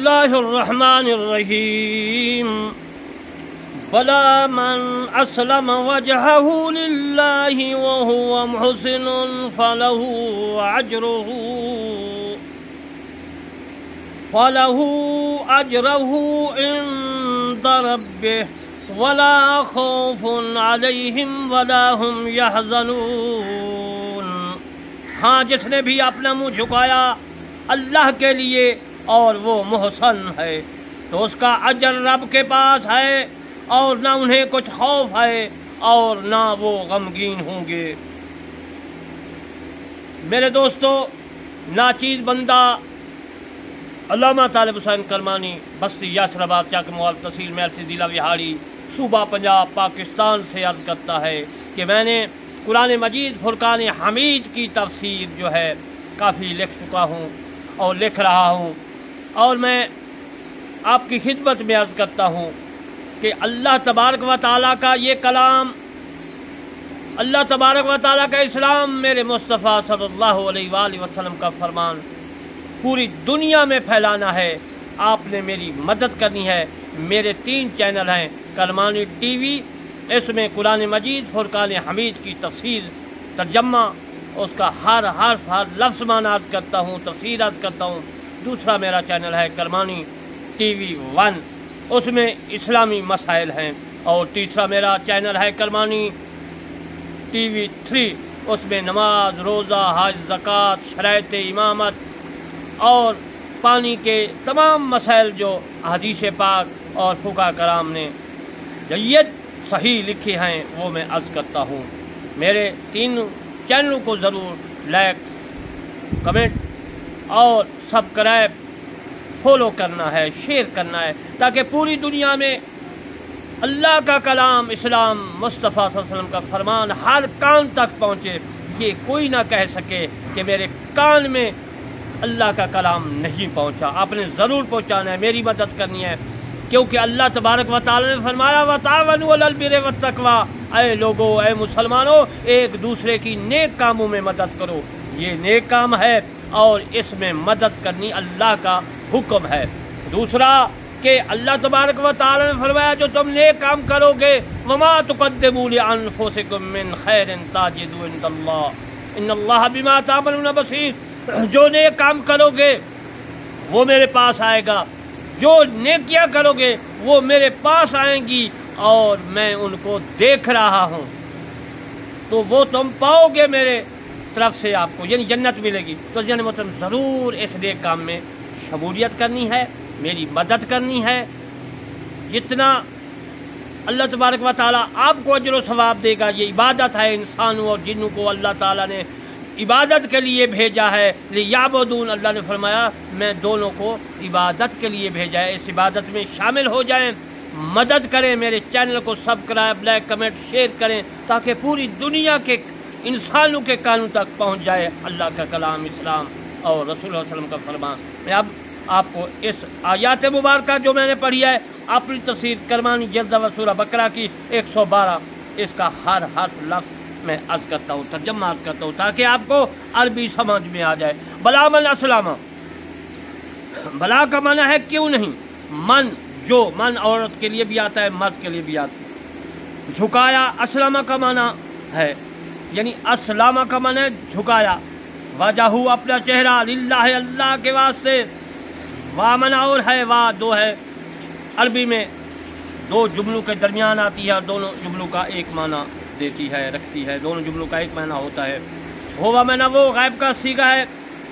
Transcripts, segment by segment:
الله الرحمن الرحيم بلى من أسلم وجهه لله وهو محسن فله أجره عند ربه ولا خوف عليهم ولا هم يحزنون۔ ہاں، جس نے بھی اپنا منہ جھکایا اللہ کے لیے اور وہ محسن ہے تو اس کا اجر رب کے پاس ہے، اور نہ انہیں کچھ خوف ہے اور نہ وہ غمگین ہوں گے۔ میرے دوستو، ناچیز بندہ علامہ طالب حسین کرمانی بستی یاسر آباد چک موال تحصیل میرسی ضلع وہاڑی صوبہ پنجاب پاکستان سے عرض کرتا ہے کہ میں نے قرآن مجید فرقان حمید کی تفسیر جو ہے کافی لکھ چکا ہوں اور لکھ رہا ہوں، اور میں آپ کی خدمت میں عرض کرتا ہوں کہ اللہ تبارک و تعالیٰ کا یہ کلام، اللہ تبارک و تعالیٰ کا اسلام، میرے مصطفیٰ صلی اللہ علیہ وآلہ وسلم کا فرمان پوری دنیا میں پھیلانا ہے۔ آپ نے میری مدد کرنی ہے۔ میرے 3 چینل ہیں، کرمانی ٹی وی، اس میں قرآن مجید فرقان حمید کی تفسیر، ترجمہ، اس کا ہر حرف ہر لفظ معنی عرض کرتا ہوں، تفسیر عرض کرتا ہوں۔ دوسرا میرا چینل ہے کرمانی ٹی وی 1، اس میں اسلامی مسائل ہیں، اور تیسرا میرا چینل ہے کرمانی ٹی وی 3، اس میں نماز، روزہ، حج، زکوٰۃ، شرائط امامت اور پانی کے تمام مسائل جو حدیث پاک اور فقہا کرام نے جید صحیح لکھے ہیں وہ میں عرض کرتا ہوں۔ میرے 3 چینلوں کو ضرور لائک، کمنٹ اور سبسکرائب، فالو کرنا ہے، شیئر کرنا ہے، تاکہ پوری دنیا میں اللہ کا کلام، اسلام، مصطفیٰ صلی اللہ علیہ وسلم کا فرمان ہر کان تک پہنچے۔ یہ کوئی نہ کہہ سکے کہ میرے کان میں اللہ کا کلام نہیں پہنچا۔ آپ نے ضرور پہنچانا ہے، میری مدد کرنی ہے، کیونکہ اللہ تبارک و تعالی نے فرمایا وَتَعَاوَنُوا عَلَى الْبِرِّ وَالتَّقْوَىٰ، اے لوگو، اے مسلمانوں، ایک دوسرے کی نیک کاموں میں مدد کرو۔ یہ نیک کام ہے اور اس میں مدد کرنی اللہ کا حکم ہے۔ دوسرا کہ اللہ تبارک و تعالی نے فرمایا جو تم نیک کام کرو گے وَمَا تُقَدِّمُوا لِأَنفُسِكُم مِّن خَيْرٍ تَجِدُوهُ عِندَ اللَّهِ إِنَّ اللَّهَ بِمَا تَعْمَلُونَ بَصِيرٌ۔ جو نیک کام کرو گے وہ میرے پاس آئے گا، جو نیکیاں کرو گے وہ میرے پاس آئیں گی اور میں ان کو دیکھ رہا ہوں، تو وہ تم پاؤ گے میرے طرف سے، آپ کو یعنی جنت ملے گی۔ تو جن محترم ضرور اس نیک کام میں شمولیت کرنی ہے، میری مدد کرنی ہے۔ جتنا اللہ تبارک و تعالیٰ آپ کو اجر و ثواب دے گا، یہ عبادت ہے، انسانوں اور جنوں کو اللہ تعالیٰ نے عبادت کے لیے بھیجا ہے، لیعبدون، اللہ نے فرمایا میں دونوں کو عبادت کے لیے بھیجا ہے، اس عبادت میں شامل ہو جائیں، مدد کریں، میرے چینل کو سبسکرائب، لائک، کمنٹ، شیئر کریں، تاکہ پوری دنیا کے انسانوں کے کانوں تک پہنچ جائے اللہ کا کلام، اسلام اور رسول اللہ صلی اللہ علیہ وسلم کا فرمان۔ میں اب آپ کو اس آیات مبارکہ جو میں نے پڑھی ہے، اپنی تفسیر کرمانی جلد و سورہ بقرہ کی 112، اس کا ہر حرف لفظ میں عرض کرتا ہوں، ترجمہ عرض کرتا ہوں، تاکہ آپ کو عربی سمجھ میں آ جائے۔ بلا من اسلم، بلا کا معنی ہے کیوں نہیں، من، جو، من عورت کے لیے بھی آتا ہے، مرد کے لیے بھی آتا ہے۔ جھکایا، اسلم کا معنی ہے، یعنی اسلم کا معنی ہے جھکایا، وجہو اپنا چہرہ، للہ اللہ کے واسطے، وامن اور ہے، وا 2 ہے، عربی میں 2 جملوں کے درمیان آتی ہے اور دونوں جملوں کا ایک معنی دیتی ہے، رکھتی ہے، دونوں جملوں کا ایک معنی ہوتا ہے۔ ہوا میں نہ وہ غائب کا صیغہ ہے،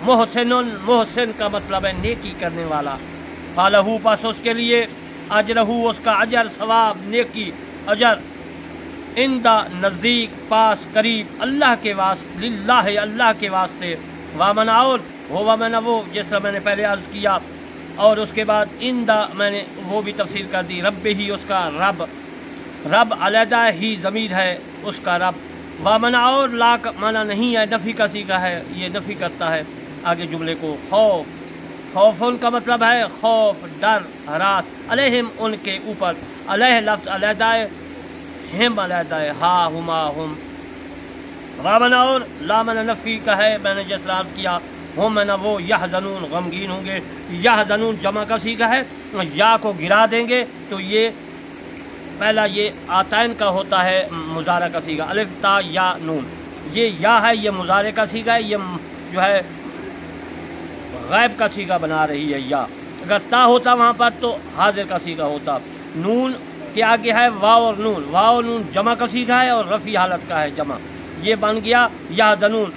محسن، محسن کا مطلب ہے نیکی کرنے والا، فالہو پس اس کے لیے، اجرہو اس کا اجر، ثواب، نیکی، اجر، اندہ نزدیک، پاس، قریب، اللہ کے واسطے، للہ اللہ کے واسطے، وامن اور، ہوا میں نہ وہ، جس طرح میں نے پہلے عرض کیا، اور اس کے بعد اندہ میں نے وہ بھی تفسیر کر دی، رب ہی اس کا رب، رب علیحدہ ہی ضمیر ہے اس کا رب، وامنا اور لا کا معنی نہیں ہے، نفی کا صیغہ ہے، یہ نفی کرتا ہے آگے جملے کو۔ خوف، خوف ان کا مطلب ہے خوف، ڈر، ہراس، علیہم ان کے اوپر، علیہ لفظ علیحدہ ہے، ہم علیحدہ ہے، ہا ہما ہم، وامنا اور لا من نفی کا ہے، میں نے جس طرح عرض کیا، ہم نہ وہ یحزنون غمگین ہوں گے. یحزنون جمع کا صیغہ ہے. یا کو گرا دیں گے تو یہ پہلا یہ آتین کا ہوتا ہے مضارع کا صیغہ، الف تا یا نون. یہ یا ہے یہ مضارع کا صیغہ ہے، یہ جو ہے غائب کا صیغہ بنا رہی ہے یا. اگر تا ہوتا وہاں پر تو حاضر کا صیغہ ہوتا. نون کے آگے ہے واو اور نون. واو اور نون جمع کا صیغہ ہے اور رفع حالت کا ہے جمع. یہ بن گیا یحزنون.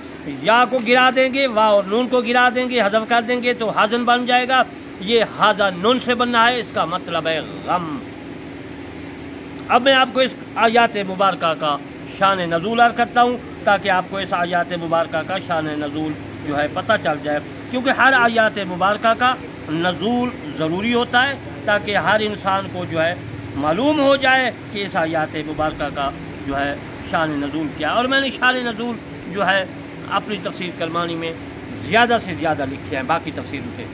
یا کو گرا دیں گے، واو اور نون کو گرا دیں گے، حذف کر دیں گے تو حزن بن جائے گا. یہ حزنون سے بننا ہے، اس کا مطلب ہے غم. اب میں آپ کو اس آیات مبارکہ کا شان نزول عرض کرتا ہوں تاکہ آپ کو اس آیات مبارکہ کا شان نزول جو ہے پتہ چل جائے، کیونکہ ہر آیات مبارکہ کا نزول ضروری ہوتا ہے تاکہ ہر انسان کو جو ہے معلوم ہو جائے کہ اس آیات مبارکہ کا جو ہے شان نزول کیا. اور میں نے شان نزول جو ہے اپنی تفسیر کرمانی میں زیادہ سے زیادہ لکھے ہیں باقی تفسیروں سے.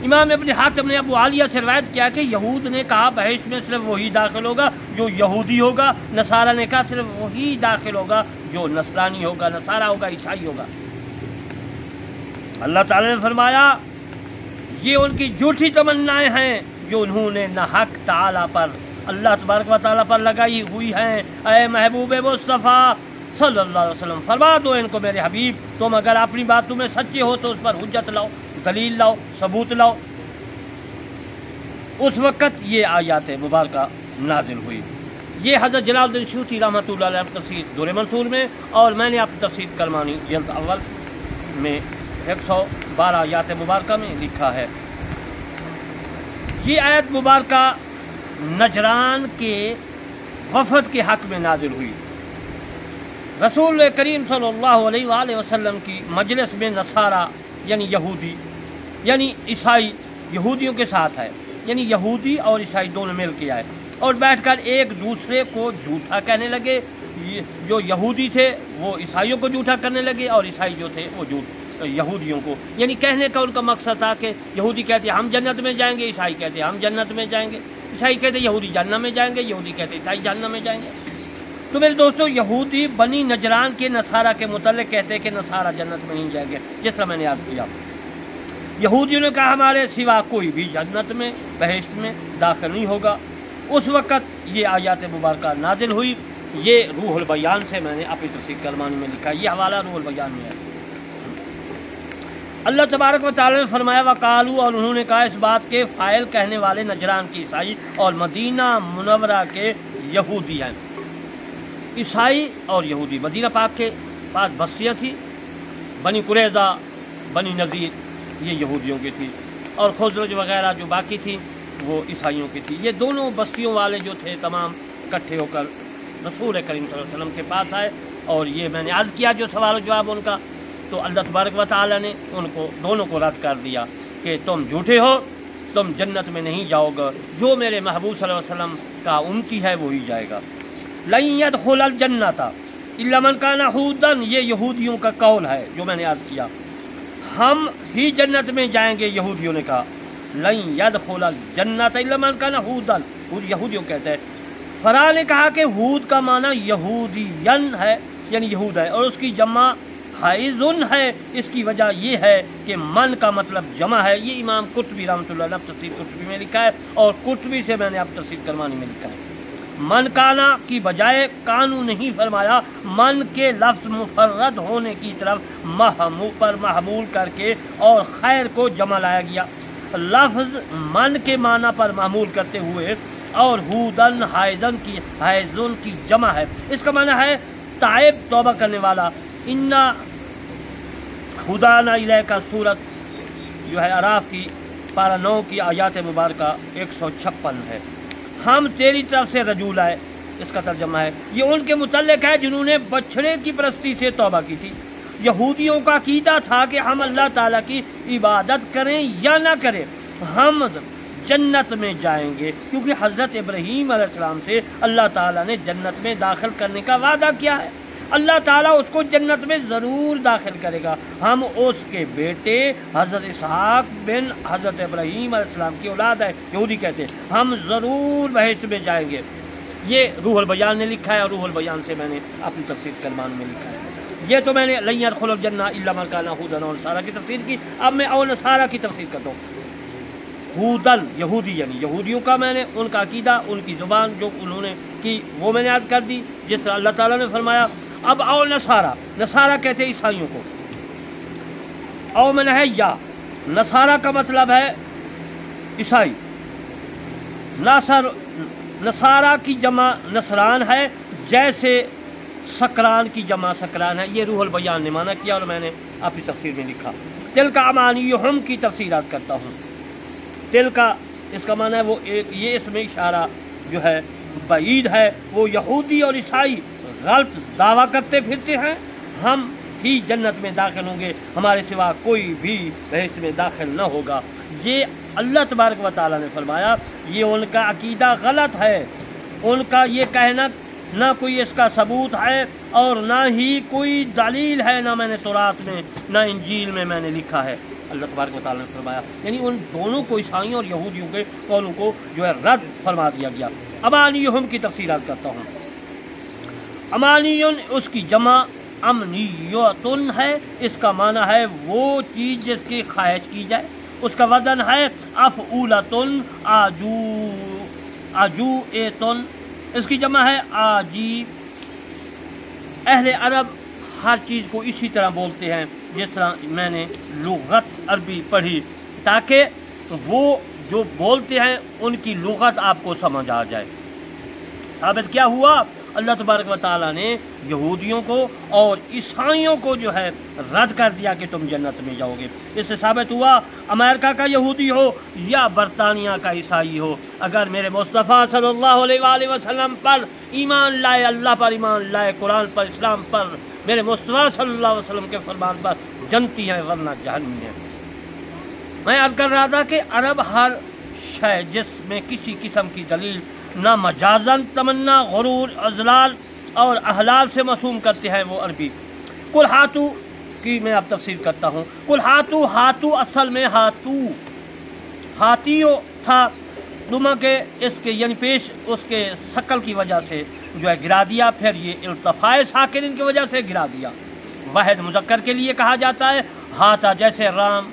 امام ابن حاتم نے ابو عالیہ سے روایت کیا کہ یہود نے کہا بہشت میں صرف وہی داخل ہوگا جو یہودی ہوگا. نصارہ نے کہا صرف وہی داخل ہوگا جو نصرانی ہوگا، نصارہ ہوگا، عیسائی ہوگا. اللہ تعالی نے فرمایا یہ ان کی جھوٹی تمنائیں ہیں جو انہوں نے نہ حق تعالی پر، اللہ تبارک و تعالی پر لگائی ہوئی ہیں. اے محبوب مصطفیٰ صلی اللہ علیہ وسلم فرما دو ان کو میرے حبیب، تم اگر اپنی باتوں میں سچے ہو تو اس پر حجت لاؤ، دلیل لاؤ، ثبوت لاؤ. اس وقت یہ آیات مبارکہ نازل ہوئی. یہ حضرت جلال الدین سیوطی رحمۃ اللہ علیہ تفسیر دور منصور میں، اور میں نے اپنی تفسیر کرمانی جلد اول میں 112 آیات مبارکہ میں لکھا ہے. یہ آیت مبارکہ نجران کے وفد کے حق میں نازل ہوئی. رسول کریم صلی اللہ علیہ وآلہ وسلم کی مجلس میں نصارہ یعنی یہودی یعنی عیسائی یہودیوں کے ساتھ ہے، یعنی یہودی اور عیسائی دونوں مل کے آئے اور بیٹھ کر ایک دوسرے کو جھوٹا کہنے لگے. جو یہودی تھے وہ عیسائیوں کو جھوٹا کرنے لگے اور عیسائی جو تھے وہ یہودیوں کو، یعنی کہنے کا ان کا مقصد تھا کہ یہودی کہتے ہم جنت میں جائیں گے، عیسائی کہتے ہم جنت میں جائیں گے. عیسائی کہتے یہودی جہنم میں جائیں گے، یہودی کہتے عیسائی جہنم میں جائیں گے. تو میرے دوستو یہودی بنی نجران کے نصارہ کے متعلق کہتے کہ نصارہ جنت میں نہیں جائیں گے. جس طرح میں نے عرض کیا یہودیوں نے کہا ہمارے سوا کوئی بھی جنت میں بہشت میں داخل نہیں ہوگا. اس وقت یہ آیات مبارکہ نازل ہوئی. یہ روح البیان سے میں نے اپنی تفسیر کرمانی میں لکھا، یہ حوالہ روح البیان میں ہے. اللہ تبارک و تعالی نے فرمایا وقالو، اور انہوں نے کہا اس بات کے فاعل کہنے والے نجران کے عیسائی اور مدینہ منورہ کے یہودی ہیں. عیسائی اور یہودی مدینہ پاک کے پاس بستیاں تھیں، بنی قریظہ، بنی نذیر یہ یہودیوں کی تھی، اور خزرج وغیرہ جو باقی تھیں وہ عیسائیوں کی تھی. یہ دونوں بستیوں والے جو تھے تمام اکٹھے ہو کر رسول کریم صلی اللہ علیہ وسلم کے پاس آئے. اور یہ میں نے عرض کیا جو سوال و جواب ان کا، تو اللہ تبارک و تعالی نے ان کو دونوں کو رد کر دیا کہ تم جھوٹے ہو، تم جنت میں نہیں جاؤ گے، جو میرے محبوب صلی اللہ علیہ وسلم کا امتی ہے وہی جائے گا. لن يدخل الجنت الا من كان يهودا، یہ یہودیوں کا قول ہے جو میں نے عرض کیا. ہم ہی جنت میں جائیں گے، یہودیوں نے کہا. لن يدخل الجنت الا من كان يهودا، یہودیوں کہتے ہیں. فرا نے کہا کہ ہود کا معنی یہودین ہے یعنی یہود ہے، اور اس کی جمع حائزن ہے. اس کی وجہ یہ ہے کہ من کا مطلب جمع ہے. یہ امام قرطبی رحمۃ اللہ علیہ تفسیر قرطبی میں لکھا ہے، اور قرطبی سے میں نے اب تفسیر کرمانی میں لکھا ہے. من کانا کی بجائے کانو نہیں فرمایا، من کے لفظ مفرد ہونے کی طرف محمول کر کے اور خیر کو جمع لایا گیا. لفظ من کے معنی پر محمول کرتے ہوئے، اور ہودن حائزن کی جمع ہے. اس کا معنی ہے تائب توبہ کرنے والا. انا ہدانا الیک سورت جو ہے اعراف کی پارہ 9 کی آیات مبارکہ 156 ہے. ہم تیری طرف سے رجوع لائے، اس کا ترجمہ ہے یہ ان کے متعلق ہے جنہوں نے بچھڑے کی پرستی سے توبہ کی تھی. یہودیوں کا عقیدہ تھا کہ ہم اللہ تعالیٰ کی عبادت کریں یا نہ کریں ہم جنت میں جائیں گے، کیونکہ حضرت ابراہیم علیہ السلام سے اللہ تعالیٰ نے جنت میں داخل کرنے کا وعدہ کیا ہے. اللہ تعالیٰ اس کو جنت میں ضرور داخل کرے گا. ہم اس کے بیٹے حضرت اسحاق بن حضرت ابراہیم علیہ السلام کی اولاد ہے. یہودی کہتے ہیں ہم ضرور بہشت میں جائیں گے. یہ روح البیان نے لکھا ہے، اور روح البیان سے میں نے اپنی تفسیر کرمان میں لکھا ہے. یہ تو میں نے لن يدخل الجنہ الا من کان ہودن اور نصارا کی تفسیر کی. اب میں اور نصارا کی تفسیر کرتا ہوں. ہودن یہودی یعنی یہودیوں کا میں نے ان کا عقیدہ ان کی زبان جو انہوں نے کی وہ میں نے عرض کر دی جس طرح اللہ تعالیٰ نے فرمایا. اب او نصارا، نصارا کہتے ہیں عیسائیوں کو. او من ہے یا نصارا کا مطلب ہے عیسائی. نصارا کی جمع نصران ہے، جیسے سکران کی جمع سکران ہے. یہ روح البیان نے معنی کیا اور میں نے اپنی تفسیر میں لکھا. تل کا امانیہم کی تفسیرات کرتا ہوں. تل کا اس کا معنی ہے وہ ایک، یہ اس میں اشارہ جو ہے بعید ہے. وہ یہودی اور عیسائی غلط دعویٰ کرتے پھرتے ہیں ہم ہی جنت میں داخل ہوں گے، ہمارے سوا کوئی بھی بہشت میں داخل نہ ہوگا. یہ اللہ تبارک و تعالیٰ نے فرمایا یہ ان کا عقیدہ غلط ہے. ان کا یہ کہنا نہ کوئی اس کا ثبوت ہے اور نہ ہی کوئی دلیل ہے، نہ میں نے تورات میں نہ انجیل میں نے لکھا ہے. اللہ تبارک و تعالیٰ نے فرمایا یعنی ان دونوں کو عیسائیوں اور یہودیوں کے قولوں کو جو ہے رد فرما دیا گیا. امانیہم کی تفسیرات کرتا ہوں. امانیون اس کی جمع امنیتن ہے. اس کا معنی ہے وہ چیز جس کی خواہش کی جائے. اس کا وزن ہے افعولتن آجوئتن. اس کی جمع ہے آجی. اہل عرب ہر چیز کو اسی طرح بولتے ہیں جس طرح میں نے لغت عربی پڑھی تاکہ وہ جو بولتے ہیں ان کی لغت آپ کو سمجھ آ جائے. ثابت کیا ہوا؟ اللہ تبارک و تعالیٰ نے یہودیوں کو اور عیسائیوں کو جو ہے رد کر دیا کہ تم جنت میں جاؤ گے. اس سے ثابت ہوا امریکہ کا یہودی ہو یا برطانیہ کا عیسائی ہو، اگر میرے مصطفیٰ صلی اللہ علیہ وآلہ وسلم پر ایمان لائے، اللہ پر ایمان لائے، قرآن پر، اسلام پر، میرے مصطفیٰ صلی اللہ علیہ وسلم کے فرمان پر، جنتی ہیں ورنہ جہنمی ہیں. میں عرض کر رہا تھا کہ عرب ہر شے جس میں کسی قسم کی دلیل نہ مجازن، تمنا، غرور، اضلال اور احلال سے معصوم کرتے ہیں وہ عربی. کل ہاتو کی میں اب تفسیر کرتا ہوں. کل ہاتو، ہاتو اصل میں ہاتیو تھا دما کے اس کے یعنی پیش اس کے شکل کی وجہ سے جو ہے گرا دیا، پھر یہ ارتفاع ساکن کی وجہ سے گرا دیا. واحد مذکر کے لیے کہا جاتا ہے ہاتا جیسے رام،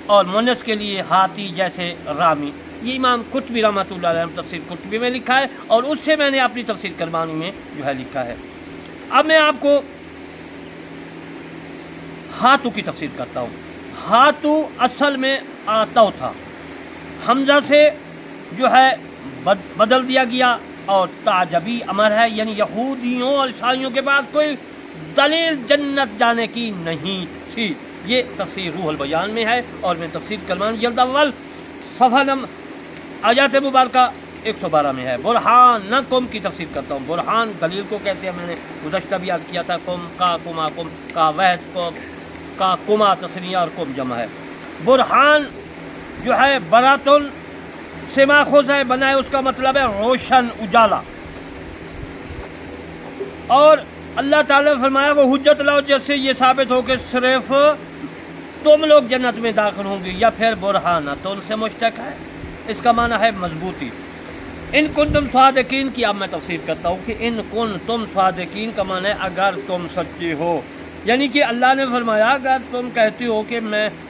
اور مونس کے لیے ہاتی جیسے رامی. یہ امام قرطبی رحمۃ اللہ علیہ تفسیر قرطبی میں لکھا ہے اور اس سے میں نے اپنی تفسیر کرمانی میں جو ہے لکھا ہے. اب میں آپ کو ہاتو کی تفسیر کرتا ہوں. ہاتو اصل میں آتو تھا، حمزہ سے جو ہے بدل دیا گیا اور تعجبی امر ہے، یعنی یہودیوں اور عیسائیوں کے پاس کوئی دلیل جنت جانے کی نہیں تھی. یہ تفسیر روح البیان میں ہے اور میں تفسیر کرمان جلد اول صفحہ آیات مبارکہ 112 میں ہے. برہانکم کی تفسیر کرتا ہوں. برہان دلیل کو کہتے ہیں، میں نے گزشتہ بھی یاد کیا تھا. کم کا کما کم کا وحد کو کا کما تسنیہ اور کم جمع ہے. برہان جو ہے براتن سے ماخوذ ہے، بنائے اس کا مطلب ہے روشن، اجالا. اور اللہ تعالیٰ نے فرمایا وہ حجت لاؤ جس سے یہ ثابت ہو کہ صرف تم لوگ جنت میں داخل ہوں گے. یا پھر برہانتن سے مشتق ہے، اس کا معنی ہے مضبوطی. ان کنتم صادقین کی اب میں تفسیر کرتا ہوں کہ ان کنتم صادقین کا معنی ہے اگر تم سچے ہو. یعنی کہ اللہ نے فرمایا اگر تم کہتے ہو کہ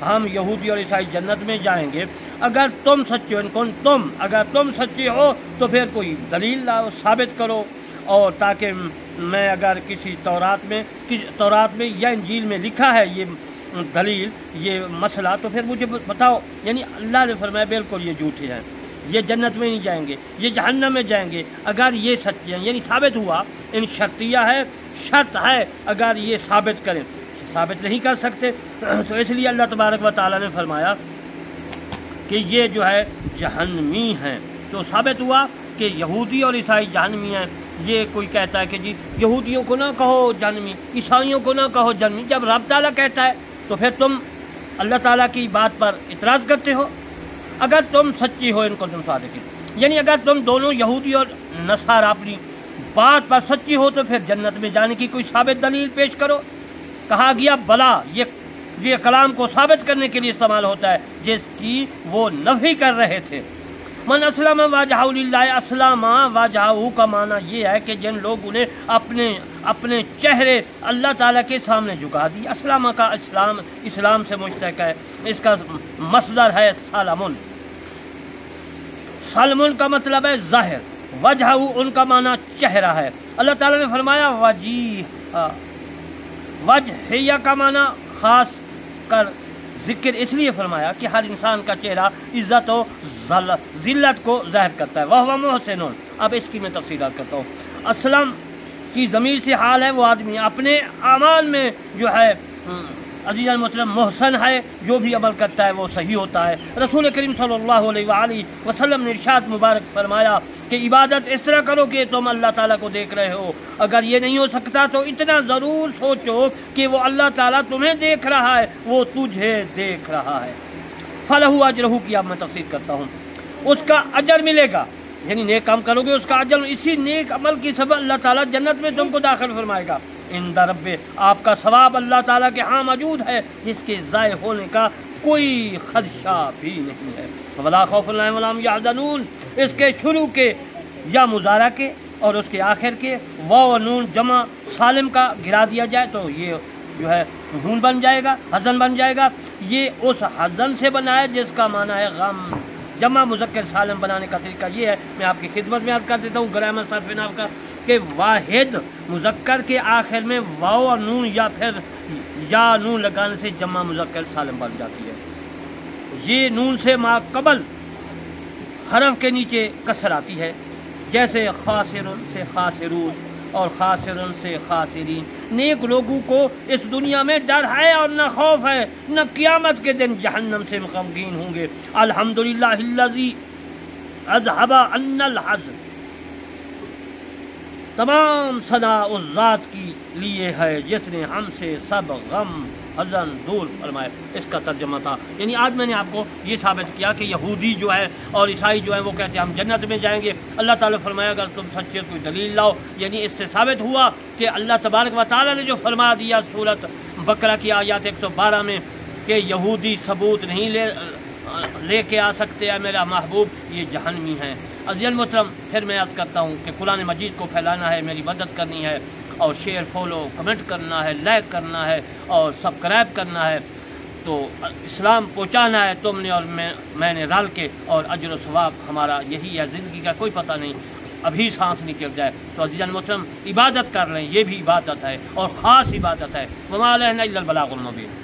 ہم یہودی اور عیسائی جنت میں جائیں گے، اگر تم سچے ہو، اگر تم سچے ہو تو پھر کوئی دلیل لاؤ، ثابت کرو. اور تاکہ میں اگر کسی تورات میں یا انجیل میں لکھا ہے یہ دلیل، یہ مسئلہ، تو پھر مجھے بتاؤ. یعنی اللہ نے فرمایا بالکل یہ جھوٹے ہیں، یہ جنت میں نہیں جائیں گے، یہ جہنم میں جائیں گے اگر یہ سچے ہیں. یعنی ثابت ہوا، ان شرطیہ ہے، شرط ہے اگر یہ ثابت کریں. ثابت نہیں کر سکتے تو اس لیے اللہ تبارک و تعالیٰ نے فرمایا کہ یہ جو ہے جہنمی ہیں. تو ثابت ہوا کہ یہودی اور عیسائی جہنمی ہیں. یہ کوئی کہتا ہے کہ جی یہودیوں کو نہ کہو جہنمی، عیسائیوں کو نہ کہو جہنمی. جب رب تعالیٰ کہتا ہے تو پھر تم اللہ تعالیٰ کی بات پر اعتراض کرتے ہو. اگر تم سچی ہو ان کو تم صادقین، یعنی اگر تم دونوں یہودی اور نصارہ اپنی بات پر سچی ہو تو پھر جنت میں جانے کی کوئی ثابت دلیل پیش کرو. کہا گیا بلا، یہ کلام کو ثابت کرنے کے لیے استعمال ہوتا ہے جس کی وہ نفی کر رہے تھے. من اسلم وجہہ للہ، اسلم وجہہ کا معنی یہ ہے کہ جن لوگوں نے اپنے چہرے اللہ تعالیٰ کے سامنے جھکا دی۔ اسلام کا اسلام سے مشتق ہے، اس کا مصدر ہے سلمن۔ سلمن کا مطلب ہے ظاہر، وجہ ان کا معنی چہرہ ہے۔ اللہ تعالیٰ نے فرمایا وجہ کا معنی خاص کر ذکر اس لیے فرمایا کہ ہر انسان کا چہرہ عزت و ذلت کو ظاہر کرتا ہے۔ وہ محسن، اب اس کی میں تفصیلات کرتا ہوں۔ اسلم کی ضمیر سے حال ہے وہ آدمی اپنے اعمال میں جو ہے عزیز المحترم محسن ہے، جو بھی عمل کرتا ہے وہ صحیح ہوتا ہے۔ رسول کریم صلی اللہ علیہ وآلہ وسلم نے ارشاد مبارک فرمایا کہ عبادت اس طرح کرو کہ تم اللہ تعالیٰ کو دیکھ رہے ہو، اگر یہ نہیں ہو سکتا تو اتنا ضرور سوچو کہ وہ اللہ تعالیٰ تمہیں دیکھ رہا ہے، وہ تجھے دیکھ رہا ہے۔ فلہ اجرہ کی اب میں تفسیر کرتا ہوں، اس کا اجر ملے گا، یعنی نیک کام کرو گے اس کا اجر، اسی نیک عمل کی سبب اللہ تعالیٰ جنت میں تم کو داخل فرمائے گا۔ عند رب، آپ کا ثواب اللہ تعالیٰ کے ہاں موجود ہے، جس کے ضائع ہونے کا کوئی خدشہ بھی نہیں ہے۔ ولا خوف علیہم ولا هم يحزنون، اس کے شروع کے یا مضارع کے اور اس کے آخر کے واو و نون جمع سالم کا گرا دیا جائے تو یہ جو ہے نون بن جائے گا، حزن بن جائے گا۔ یہ اس حزن سے بنا ہے جس کا معنی ہے غم۔ جمع مذکر سالم بنانے کا طریقہ یہ ہے، میں آپ کی خدمت میں عرض کر دیتا ہوں گرامر صرف نحو کا، کہ واحد مذکر کے آخر میں واو اور نون یا پھر یا نون لگانے سے جمع مذکر سالم بن جاتی ہے۔ یہ نون سے ما قبل حرف کے نیچے کسر آتی ہے، جیسے خاسرن سے خاسرون اور خاسرن سے خاسرین۔ نیک لوگوں کو اس دنیا میں ڈر ہے اور نہ خوف ہے، نہ قیامت کے دن جہنم سے غمگین ہوں گے۔ الحمدللہ الذی اذھب عنا الحزن، تمام ثنا اس ذات کی لیے ہے جس نے ہم سے سب غم حزن دور فرمائے۔ اس کا ترجمہ تھا، یعنی آج میں نے آپ کو یہ ثابت کیا کہ یہودی جو ہے اور عیسائی جو ہے وہ کہتے ہیں ہم جنت میں جائیں گے۔ اللہ تعالیٰ فرمایا اگر تم سچے کوئی دلیل لاؤ، یعنی اس سے ثابت ہوا کہ اللہ تبارک و تعالیٰ نے جو فرما دیا سورۃ بقرہ کی آیات 112 میں کہ یہودی ثبوت نہیں لے کے آ سکتے ہیں میرا محبوب، یہ جہنمی ہیں۔ عزیز المحترم، پھر میں عرض کرتا ہوں کہ قرآن مجید کو پھیلانا ہے، میری مدد کرنی ہے اور شیئر فالو کمنٹ کرنا ہے، لائک کرنا ہے اور سبسکرائب کرنا ہے، تو اسلام پہنچانا ہے تم نے اور میں نے رل کے، اور اجر و ثواب ہمارا یہی ہے۔ زندگی کا کوئی پتہ نہیں، ابھی سانس نکل جائے تو عزیز المحترم عبادت کر لیں، یہ بھی عبادت ہے اور خاص عبادت ہے۔ وما علینا الا البلاغ المبین۔